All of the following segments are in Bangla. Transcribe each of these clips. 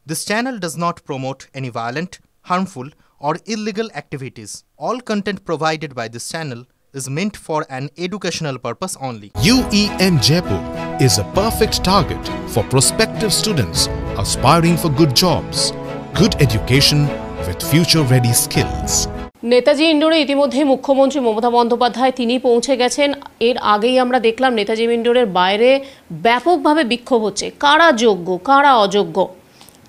This channel does not promote any violent, harmful, or illegal activities. All content provided by this channel is meant for an educational purpose only. UEN Jaipur is a perfect target for prospective students aspiring for good jobs, good education with future-ready skills. Netaji ইন্ডোরে ইতিমধ্যে মুখ্যমন্ত্রী মমতা বন্দ্যোপাধ্যায় তিনি পৌঁছে গেছেন। এর আগেই আমরা দেখলাম নেতাজি ইন্ডোরের বাইরে ব্যাপকভাবে বিক্ষোভ হচ্ছে। কারা যোগ্য কারা অযোগ্য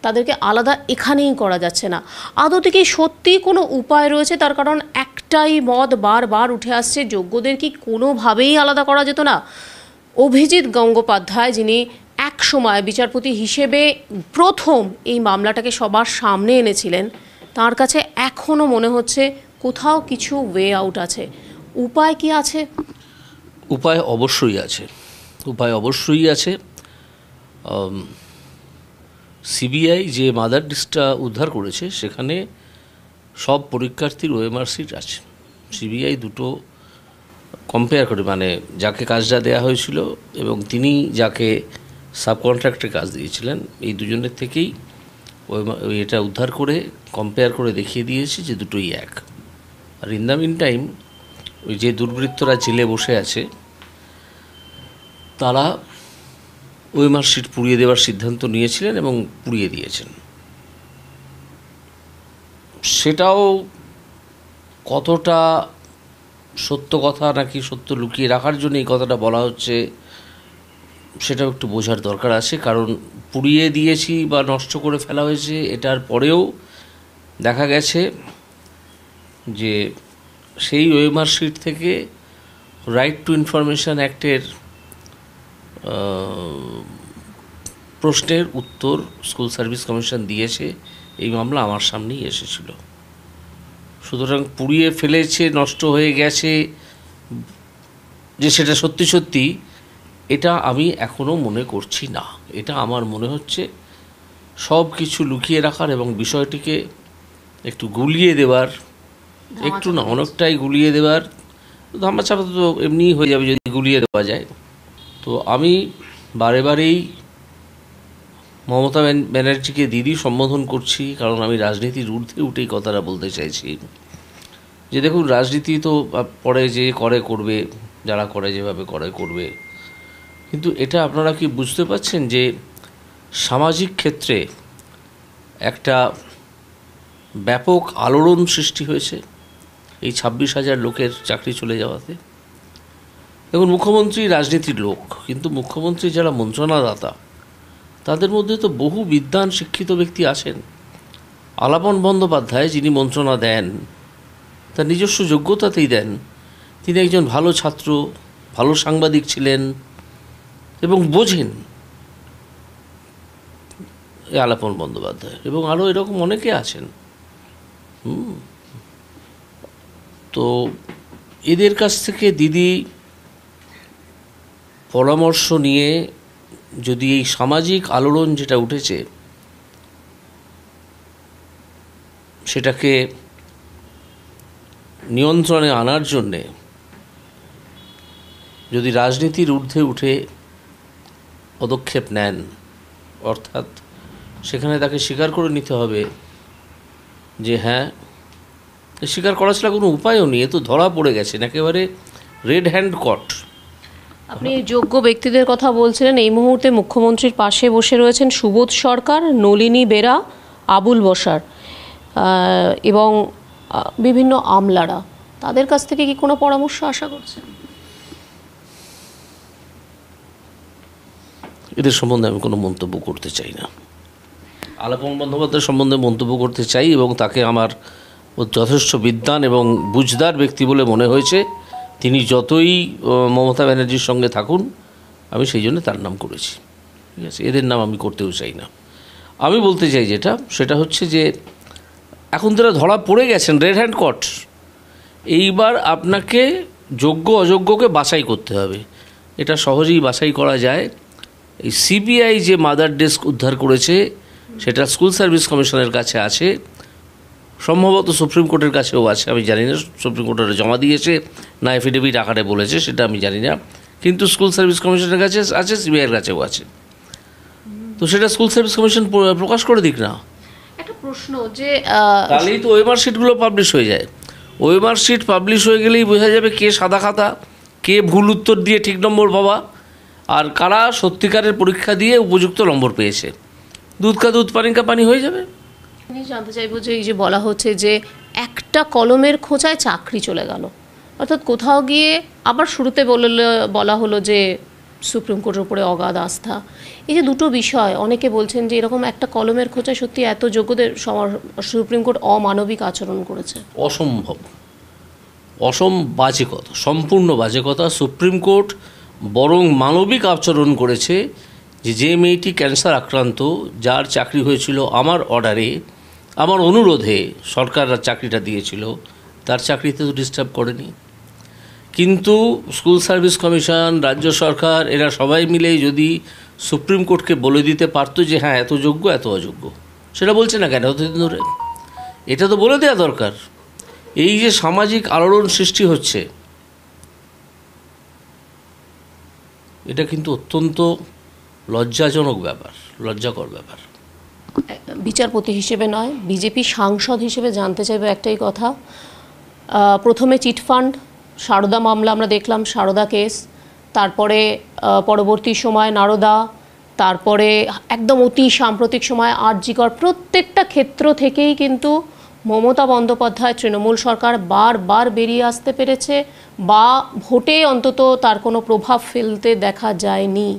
তাদেরকে আলাদা এখানেই করা যাচ্ছে না। আদৌ কি সত্যি কোনো উপায় রয়েছে? তার কারণ একটাই মত বারবার উঠে আসছে, যোগ্যদের কি কোনোভাবেই আলাদা করা যেত না? অভিজিৎ গঙ্গোপাধ্যায়, যিনি এক সময় বিচারপতি হিসেবে প্রথম এই মামলাটাকে সবার সামনে এনেছিলেন, তার কাছে এখনও মনে হচ্ছে কোথাও কিছু ওয়ে আউট আছে। উপায় কি আছে? উপায় অবশ্যই আছে। সিবিআই যে মাদার ডিস্কটা উদ্ধার করেছে সেখানে সব পরীক্ষার্থীর ওএমআর শিট আছে। সিবিআই দুটো কম্পেয়ার করে, মানে যাকে কাজটা দেওয়া হয়েছিল এবং তিনি যাকে সাবকন্ট্রাক্টে কাজ দিয়েছিলেন, এই দুজনের থেকেই এটা উদ্ধার করে কম্পেয়ার করে দেখিয়ে দিয়েছে যে দুটোই এক। আর ইন দ্য মিন টাইম ওই যে দুর্বৃত্তরা জেলে বসে আছে তারা ওএমআর শিট পুড়িয়ে দেওয়ার সিদ্ধান্ত নিয়েছিলেন এবং পুড়িয়ে দিয়েছেন। সেটাও কতটা সত্য কথা নাকি সত্য লুকিয়ে রাখার জন্য এই কথাটা বলা হচ্ছে সেটাও একটু বোঝার দরকার আছে। কারণ পুড়িয়ে দিয়েছি বা নষ্ট করে ফেলা হয়েছে এটার পরেও দেখা গেছে যে সেই ওএমআর শিট থেকে রাইট টু ইনফরমেশন অ্যাক্টের প্রশ্নের উত্তর স্কুল সার্ভিস কমিশন দিয়েছে। এই মামলা আমার সামনেই এসেছিল। সুতরাং পুড়িয়ে ফেলেছে, নষ্ট হয়ে গেছে যে সেটা সত্যি সত্যি, এটা আমি এখনও মনে করছি না। এটা আমার মনে হচ্ছে সব কিছু লুকিয়ে রাখার এবং বিষয়টিকে একটু গুলিয়ে দেওয়ার, একটু না অনেকটাই গুলিয়ে দেওয়ার। ধামাচাপা তো এমনিই হয়ে যাবে যদি গুলিয়ে দেওয়া যায়। তো আমি বারেবারেই মমতা ব্যানার্জিকে দিদি সম্বোধন করছি, কারণ আমি রাজনীতির ঊর্ধ্বে উঠেই কথাটা বলতে চাইছি যে দেখুন, রাজনীতি তো পরে যে করবে, যারা করে যেভাবে করবে, কিন্তু এটা আপনারা কি বুঝতে পারছেন যে সামাজিক ক্ষেত্রে একটা ব্যাপক আলোড়ন সৃষ্টি হয়েছে এই 26,000 লোকের চাকরি চলে যাওয়াতে? দেখুন, মুখ্যমন্ত্রী রাজনীতির লোক, কিন্তু মুখ্যমন্ত্রী যারা মন্ত্রণাদাতা তাদের মধ্যে তো বহু বিদ্বান শিক্ষিত ব্যক্তি আছেন। আলাপন বন্দ্যোপাধ্যায় যিনি মন্ত্রণা দেন তার নিজস্ব যোগ্যতাতেই দেন। তিনি একজন ভালো ছাত্র, ভালো সাংবাদিক ছিলেন এবং বোঝেন আলাপন বন্দ্যোপাধ্যায়, এবং আরও এরকম অনেকে আছেন। তো এদের কাছ থেকে দিদি পরামর্শ নিয়ে যদি এই সামাজিক আলোড়ন যেটা উঠেছে সেটাকে নিয়ন্ত্রণে আনার জন্যে যদি রাজনীতির ঊর্ধ্বে উঠে পদক্ষেপ নেন, অর্থাৎ সেখানে তাকে স্বীকার করে নিতে হবে যে হ্যাঁ, স্বীকার করা ছাড়া কোনো উপায়ও নেই, এ তো ধরা পড়ে গেছেন, একেবারে রেড হ্যান্ড কট। আপনি যোগ্য ব্যক্তিদের কথা বলছিলেন। এই মুহূর্তে মুখ্যমন্ত্রীর পাশে বসে রয়েছেন সুবোধ সরকার, নলিনী বেরা, আবুল বসার এবং বিভিন্ন আমলারা। তাদের কাছ থেকে কি কোনো পরামর্শ আশা করছেন? এদের সম্বন্ধে আমি কোনো মন্তব্য করতে চাই না। আলাপন বন্দ্যোপাধ্যায় সম্বন্ধে মন্তব্য করতে চাই এবং তাকে আমার যথেষ্ট বিদ্বান এবং বুঝদার ব্যক্তি বলে মনে হয়েছে। তিনি যতই মমতা ব্যানার্জির সঙ্গে থাকুন, আমি সেই জন্য তার নাম করেছি। ঠিক আছে, এদের নাম আমি করতেও চাই না। আমি বলতে চাই সেটা হচ্ছে যে এখন যারা ধরা পড়ে গেছেন রেড হ্যান্ড কট, এইবার আপনাকে যোগ্য অযোগ্যকে বাছাই করতে হবে। এটা সহজেই বাছাই করা যায়। এই সিবিআই যে মাদার ডেস্ক উদ্ধার করেছে সেটা স্কুল সার্ভিস কমিশনের কাছে আছে, সম্ভবত সুপ্রিম কোর্টের কাছেও আছে, আমি জানি না। সুপ্রিম কোর্টে জমা দিয়েছে না এফিডেভিট আকারে বলেছে সেটা আমি জানি না, কিন্তু স্কুল সার্ভিস কমিশনের কাছে আছে, সিবিআইয়ের কাছেও আছে। তো সেটা স্কুল সার্ভিস কমিশন প্রকাশ করে দিক না। একটা প্রশ্ন যে তাহলেই তো ওএমআর শিটগুলো পাবলিশ হয়ে যায়। ওএমআর শিট পাবলিশ হয়ে গেলেই বোঝা যাবে কে সাদা খাতা, কে ভুল উত্তর দিয়ে ঠিক নম্বর পাওয়া, আর কারা সত্যিকারের পরীক্ষা দিয়ে উপযুক্ত নম্বর পেয়েছে। দুধ কা দুধ পানি কা পানি হয়ে যাবে। আমি জানতে চাইবো যে এই যে বলা হচ্ছে যে একটা কলমের খোঁচায় চাকরি চলে গেল, অর্থাৎ কোথাও গিয়ে আবার শুরুতে বলা হলো যে সুপ্রিম কোর্টের উপরে অগাধ আস্থা। এই যে দুটো বিষয়, অনেকে বলছেন যে এরকম একটা কলমের খোঁচায় সত্যি এত যোগ্যদের সুপ্রিম কোর্ট অমানবিক আচরণ করেছে। অসম্ভব, বাজে কথা, সম্পূর্ণ বাজে কথা। সুপ্রিম কোর্ট বরং মানবিক আচরণ করেছে যে মেয়েটি ক্যান্সার আক্রান্ত, যার চাকরি হয়েছিল আমার অর্ডারে, আমার অনুরোধে সরকার চাকরিটা দিয়েছিল, তার চাকরিতে তো ডিস্টার্ব করেনি। কিন্তু স্কুল সার্ভিস কমিশন, রাজ্য সরকার, এরা সবাই মিলে যদি সুপ্রিম কোর্টকে বলে দিতে পারতো যে হ্যাঁ এত যোগ্য এত অযোগ্য, সেটা বলছে না কেন এতদিন ধরে? এটা তো বলে দেওয়া দরকার। এই যে সামাজিক আলোড়ন সৃষ্টি হচ্ছে, এটা কিন্তু অত্যন্ত লজ্জাজনক ব্যাপার, লজ্জাকর ব্যাপার। বিচারপতি হিসেবে নয়, বিজেপি সাংসদ হিসেবে জানতে চাইবো একটাই কথা। প্রথমে চিটফান্ড সারদা মামলা আমরা দেখলাম, সারদা কেস, তারপরে পরবর্তী সময় নারদা, তারপরে একদম অতি সাম্প্রতিক সময় আরজিকর, প্রত্যেকটা ক্ষেত্র থেকেই কিন্তু মমতা বন্দ্যোপাধ্যায় তৃণমূল সরকার বারবার বেরিয়ে আসতে পেরেছে, বা ভোটে অন্তত তার কোনো প্রভাব ফেলতে দেখা যায়নি।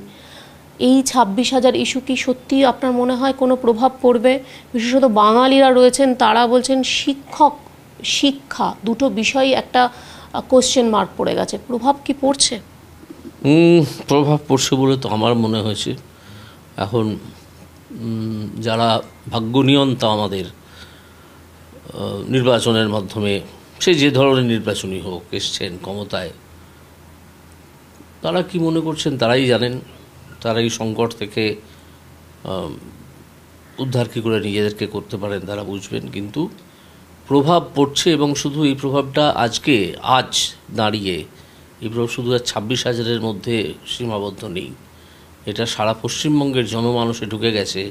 এই 26,000 ইস্যু কি সত্যি আপনার মনে হয় কোনো প্রভাব পড়বে? বিশেষত বাঙালিরা রয়েছেন, তারা বলছেন শিক্ষা দুটো বিষয়ই একটা কোশ্চেন মার্ক পড়ে গেছে। প্রভাব কি পড়ছে? প্রভাব পড়ছে বলে তো আমার মনে হয়েছে। এখন যারা ভাগ্যনিয়ন্তা আমাদের নির্বাচনের মাধ্যমে, সে যে ধরনের নির্বাচনই হোক, এসছেন ক্ষমতায়, তারা কি মনে করছেন তারাই জানেন। তারা এই সংকট থেকে উদ্ধার কী করে নিজেদেরকে করতে পারেন তারা বুঝবেন। কিন্তু প্রভাব পড়ছে, এবং শুধু এই প্রভাবটা আজ দাঁড়িয়ে এই প্রভাব শুধু আর 26,000-এর মধ্যে সীমাবদ্ধ নেই। এটা সারা পশ্চিমবঙ্গের জনমানসে ঢুকে গেছে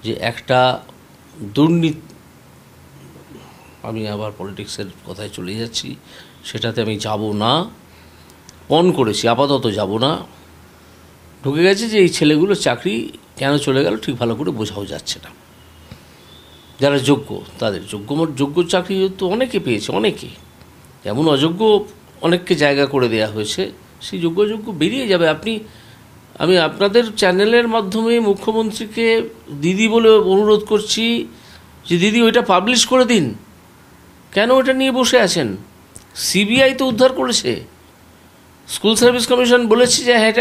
যে একটা দুর্নীতি, আমি আবার পলিটিক্সের কথায় চলে যাচ্ছি, সেটাতে আমি যাব না, পণ করেছি, আপাতত যাব না। ঢুকে গেছে যে এই ছেলেগুলো চাকরি কেন চলে গেল ঠিক ভালো করে বোঝাও যাচ্ছে না। যারা যোগ্য তাদের যোগ্য চাকরি তো অনেকে পেয়েছে, অনেকে, এমন অযোগ্য অনেককে জায়গা করে দেয়া হয়েছে। সেই যোগ্য বেরিয়ে যাবে। আমি আপনাদের চ্যানেলের মাধ্যমে মুখ্যমন্ত্রীকে দিদি বলে অনুরোধ করছি যে দিদি ওইটা পাবলিশ করে দিন। কেন ওটা নিয়ে বসে আছেন? সিবিআই তো উদ্ধার করেছে, স্কুল সার্ভিস কমিশন বলেছে যে হ্যাঁ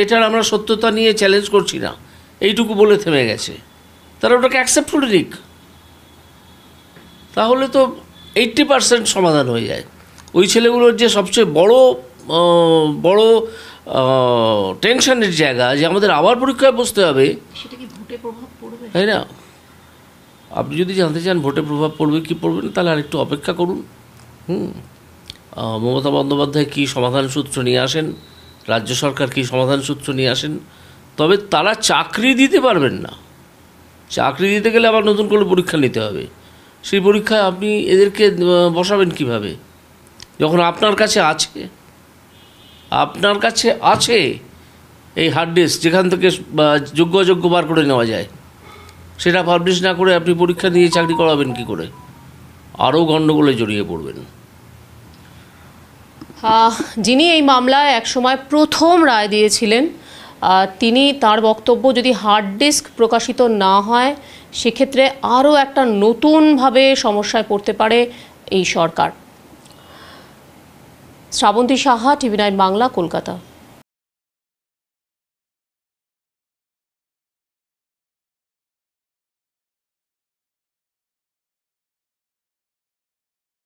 এটার আমরা সত্যতা নিয়ে চ্যালেঞ্জ করছি না, এইটুকু বলে থেমে গেছে। তারা ওটাকে অ্যাকসেপ্ট করে নিক, তাহলে তো 80% সমাধান হয়ে যায়। ওই ছেলেগুলোর যে সবচেয়ে বড় টেনশনের জায়গা যে আমাদের আবার পরীক্ষায় বসতে হবে, সেটা কি ভোটে প্রভাব পড়বে? তাই না? আপনি যদি জানতে চান ভোটে প্রভাব পড়বে কি পড়বে না, তাহলে আরেকটু অপেক্ষা করুন। মমতা বন্দ্যোপাধ্যায় কী সমাধান সূত্র নিয়ে আসেন, রাজ্য সরকার কী সমাধান সূত্র নিয়ে আসেন। তবে তারা চাকরি দিতে পারবেন না। চাকরি দিতে গেলে আবার নতুন করে পরীক্ষা নিতে হবে। সেই পরীক্ষায় আপনি এদেরকে বসাবেন কিভাবে, যখন আপনার কাছে আছে এই হার্ড ডিস্ক যেখান থেকে যোগ্য অযোগ্য বার করে নেওয়া যায়, সেটা পাবলিশ না করে আপনি পরীক্ষা দিয়ে চাকরি করাবেন কি করে? আরও গণ্ডগোলে জড়িয়ে পড়বেন। যিনি এই মামলায় একসময় প্রথম রায় দিয়েছিলেন, তিনি তার বক্তব্য, যদি হার্ড ডিস্ক প্রকাশিত না হয় সেক্ষেত্রে আরও একটা নতুনভাবে সমস্যায় পড়তে পারে এই সরকার। শ্রাবন্তী সাহা, TV9 বাংলা, কলকাতা।